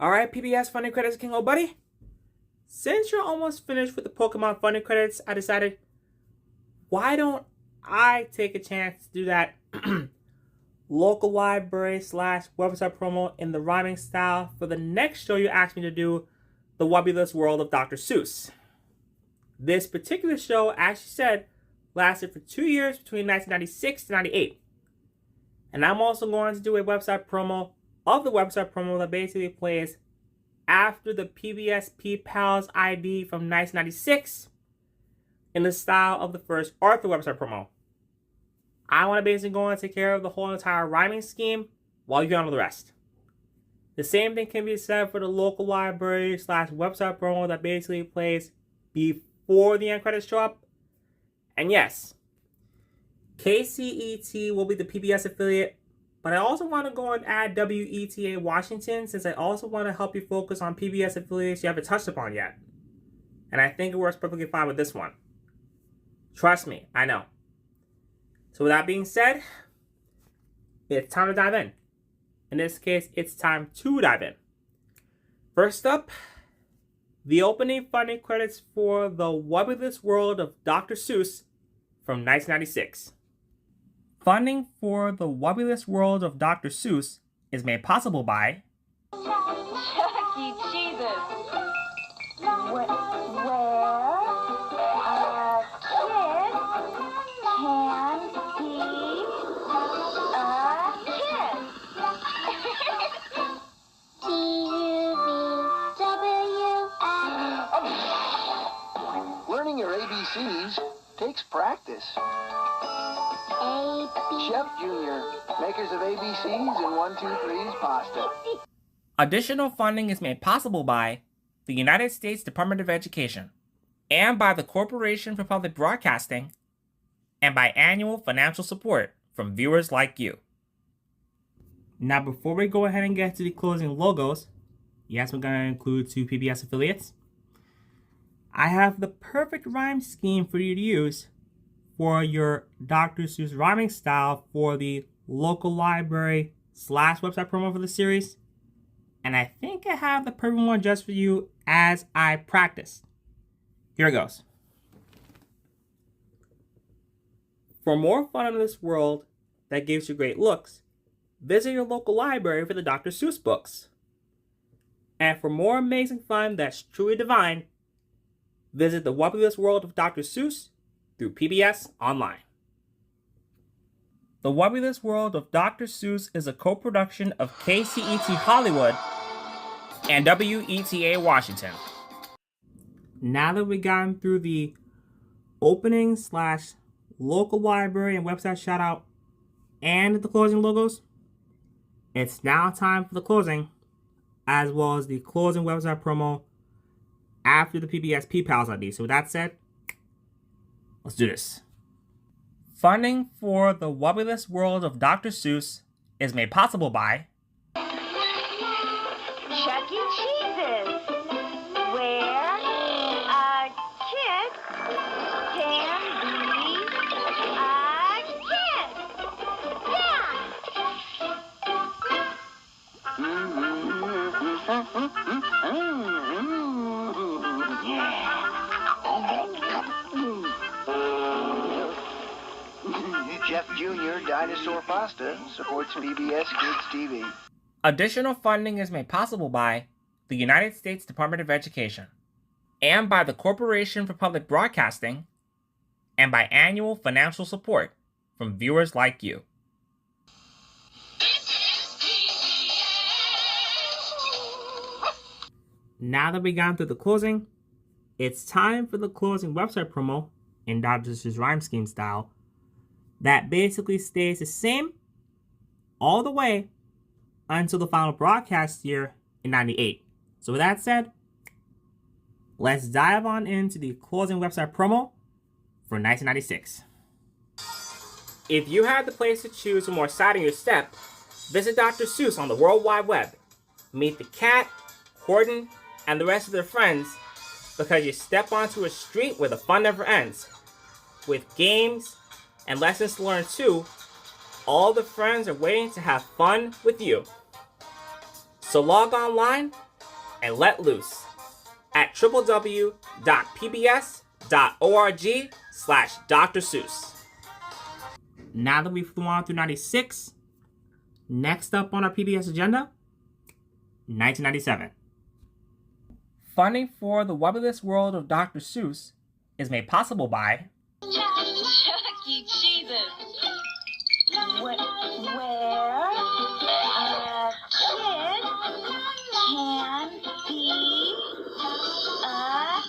Alright, PBS funding credits, King old buddy. Since you're almost finished with the Pokemon funding credits, I decided, why don't I take a chance to do that local library / website promo in the rhyming style for the next show you asked me to do, the Wubbulous World of Dr. Seuss. This particular show, as you said, lasted for 2 years between 1996 to 98. And I'm also going to do a website promo of the website promo that basically plays after the PBS P-Pals ID from 1996 in the style of the first Arthur website promo. I want to basically go and take care of the whole entire rhyming scheme while you handle the rest. The same thing can be said for the local library / website promo that basically plays before the end credits show up. And yes, KCET will be the PBS affiliate, but I also want to go and add WETA Washington, since I also want to help you focus on PBS affiliates you haven't touched upon yet. And I think it works perfectly fine with this one. Trust me, I know. So with that being said, it's time to dive in. In this case, it's time to dive in. First up, the opening funding credits for the Wubbulous World of Dr. Seuss from 1996. Funding for the Wubbulous World of Dr. Seuss is made possible by Chuck E. Cheese's. Where a kid can be a kid. TWWODS. Learning your ABCs takes practice. Chef Jr., makers of ABCs and 1, 2, 3's pasta. Additional funding is made possible by the United States Department of Education and by the Corporation for Public Broadcasting and by annual financial support from viewers like you. Now, before we go ahead and get to the closing logos, yes, we're going to include 2 PBS affiliates. I have the perfect rhyme scheme for you to use for your Dr. Seuss rhyming style for the local library / website promo for the series. And I think I have the perfect one just for you as I practice. Here it goes. For more fun in this world that gives you great looks, visit your local library for the Dr. Seuss books. And for more amazing fun that's truly divine, visit the Wubbulous World of Dr. Seuss through PBS Online. The Wubbulous World of Dr. Seuss is a co-production of KCET Hollywood and WETA Washington. Now that we've gotten through the opening / local library and website shout out and the closing logos, it's now time for the closing, as well as the closing website promo after the PBS P-Pals ID. So with that said, let's do this. Funding for the Wubbulous World of Dr. Seuss is made possible by Chuck E. Cheese's. Where a kid can be a kid. Chef Jr. Dinosaur Pasta supports PBS Kids TV. Additional funding is made possible by the United States Department of Education and by the Corporation for Public Broadcasting and by annual financial support from viewers like you. Now that we've gone through the closing, it's time for the closing website promo in Dr. Seuss rhyme scheme style that basically stays the same all the way until the final broadcast year in 98. So with that said, let's dive on into the closing website promo for 1996. If you had the place to choose one more side in your step, visit Dr. Seuss on the World Wide Web. Meet the cat, Horton, and the rest of their friends, because you step onto a street where the fun never ends. With games and lessons to learn too, all the friends are waiting to have fun with you. So log online and let loose at www.pbs.org/Dr. Seuss. Now that we flew on through 96, next up on our PBS agenda, 1997. Funding for the Wubbulous World of Dr. Seuss is made possible by Chuck E. Cheese's. Where a kid can be a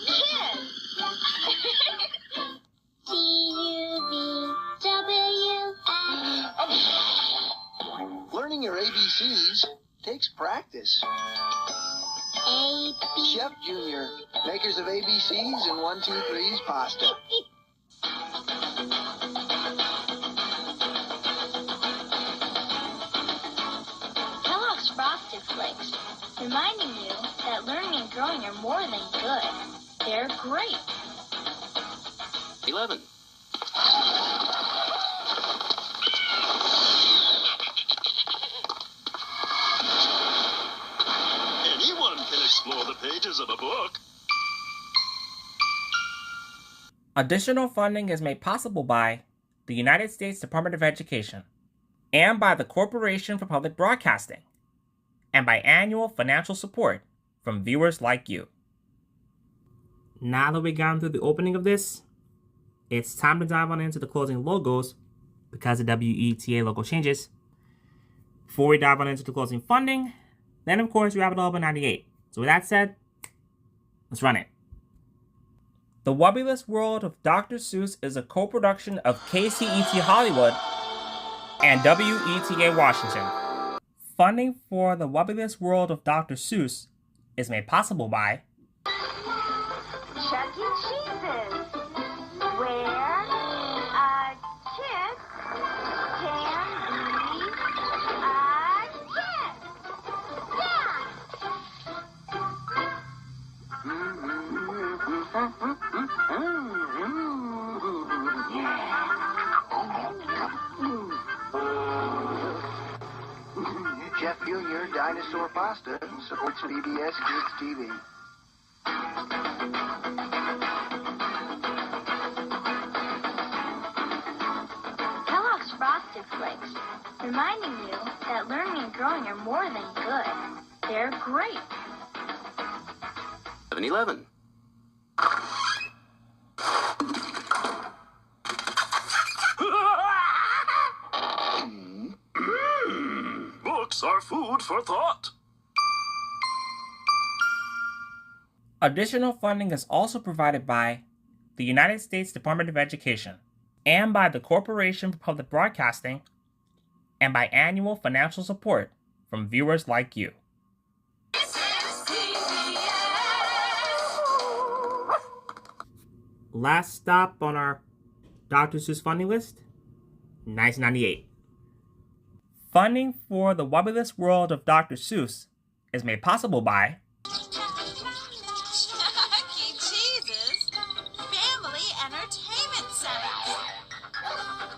kid. TWWODS. Learning your ABCs takes practice. Chef Junior, makers of ABCs and 1, 2, 3's pasta. Kellogg's Frosted Flakes, reminding you that learning and growing are more than good. They're great. 11. Anyone can explore the pages of a book. Additional funding is made possible by the United States Department of Education and by the Corporation for Public Broadcasting and by annual financial support from viewers like you. Now that we've gone through the opening of this, it's time to dive on into the closing logos because the WETA logo changes. Before we dive on into the closing funding, then of course we wrap it all up in 98. So with that said, let's run it. The Wubbulous World of Dr. Seuss is a co-production of KCET Hollywood and WETA Washington. Funding for the Wubbulous World of Dr. Seuss is made possible by Chuck E. Cheese's. Where a kid can be a kid. Chef Junior Dinosaur Pasta supports PBS Kids TV. Kellogg's Frosted Flakes, reminding you that learning and growing are more than good. They're great. 11. Books are food for thought. Additional funding is also provided by the United States Department of Education and by the Corporation for Public Broadcasting and by annual financial support from viewers like you. Last stop on our Dr. Seuss funding list, 1998. Funding for the Wubbulous World of Dr. Seuss is made possible by Chuck E. Cheese's Family Entertainment Center.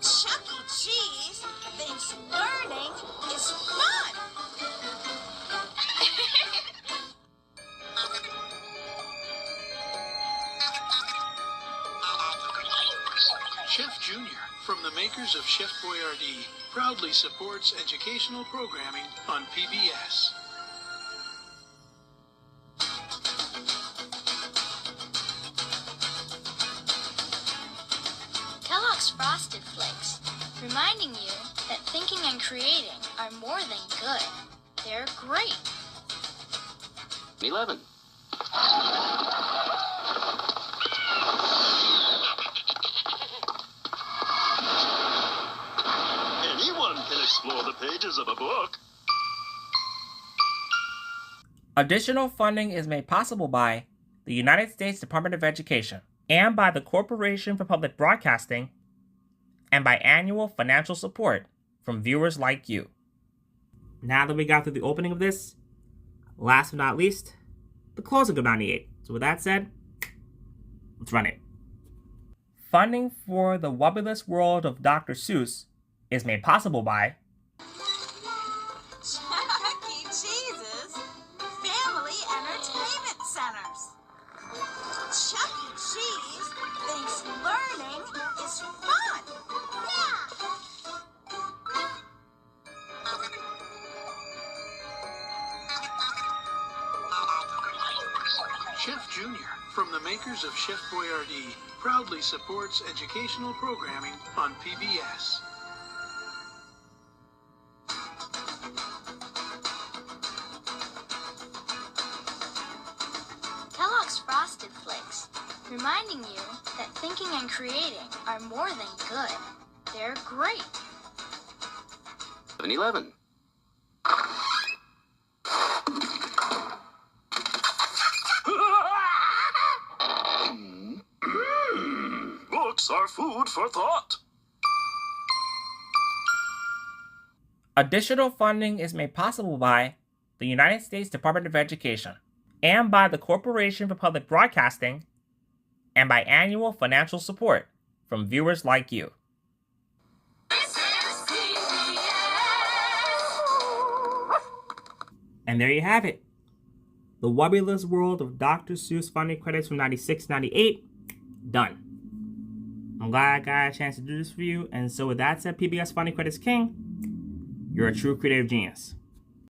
Chuck E. Cheese thinks learning is fun. Chef Junior, from the makers of Chef Boyardee, proudly supports educational programming on PBS. Kellogg's Frosted Flakes, reminding you that thinking and creating are more than good. They're great. 11. Anyone can explore the pages of a book. Additional funding is made possible by the United States Department of Education and by the Corporation for Public Broadcasting and by annual financial support from viewers like you. Now that we got through the opening of this, last but not least, the closing of 98. So with that said, let's run it. Funding for the Wubbulous World of Dr. Seuss is made possible by Chuck E. Cheese's Family Entertainment Chef Junior, from the makers of Chef Boyardee, proudly supports educational programming on PBS. Kellogg's Frosted Flakes, reminding you that thinking and creating are more than good. They're great. 7-Eleven. Books are food for thought. Additional funding is made possible by the United States Department of Education and by the Corporation for Public Broadcasting and by annual financial support from viewers like you. And there you have it. The Wubbulous World of Dr. Seuss funding credits from 96-98, done. I'm glad I got a chance to do this for you, and so with that said, PBS Funding Credits King, you're a true creative genius.